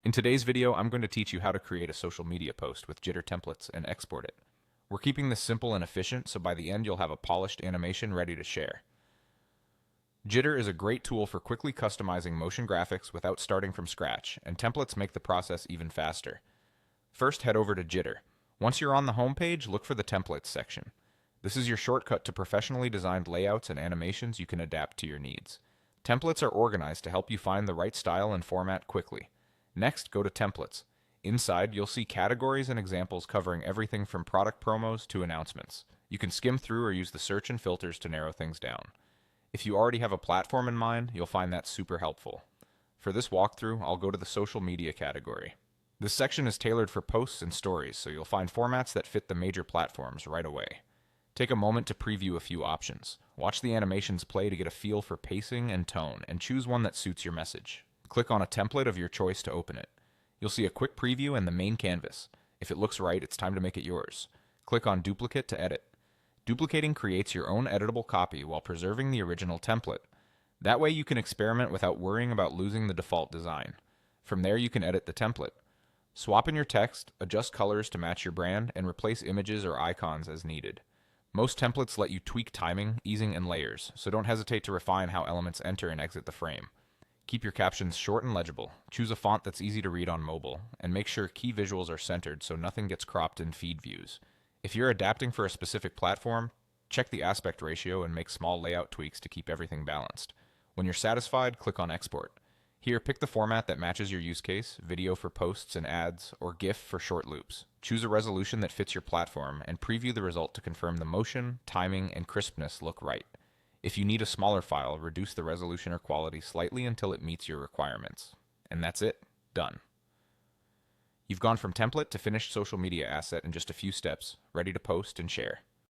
In today's video, I'm going to teach you how to create a social media post with Jitter templates and export it. We're keeping this simple and efficient, so by the end you'll have a polished animation ready to share. Jitter is a great tool for quickly customizing motion graphics without starting from scratch, and templates make the process even faster. First, head over to Jitter. Once you're on the home page, look for the Templates section. This is your shortcut to professionally designed layouts and animations you can adapt to your needs. Templates are organized to help you find the right style and format quickly. Next, go to Templates. Inside, you'll see categories and examples covering everything from product promos to announcements. You can skim through or use the search and filters to narrow things down. If you already have a platform in mind, you'll find that super helpful. For this walkthrough, I'll go to the social media category. This section is tailored for posts and stories, so you'll find formats that fit the major platforms right away. Take a moment to preview a few options. Watch the animations play to get a feel for pacing and tone, and choose one that suits your message. Click on a template of your choice to open it. You'll see a quick preview and the main canvas. If it looks right, it's time to make it yours. Click on Duplicate to edit. Duplicating creates your own editable copy while preserving the original template. That way you can experiment without worrying about losing the default design. From there you can edit the template. Swap in your text, adjust colors to match your brand, and replace images or icons as needed. Most templates let you tweak timing, easing, and layers, so don't hesitate to refine how elements enter and exit the frame. Keep your captions short and legible, choose a font that's easy to read on mobile, and make sure key visuals are centered so nothing gets cropped in feed views. If you're adapting for a specific platform, check the aspect ratio and make small layout tweaks to keep everything balanced. When you're satisfied, click on Export. Here, pick the format that matches your use case, video for posts and ads, or GIF for short loops. Choose a resolution that fits your platform, and preview the result to confirm the motion, timing, and crispness look right. If you need a smaller file, reduce the resolution or quality slightly until it meets your requirements. And that's it. Done. You've gone from template to finished social media asset in just a few steps, ready to post and share.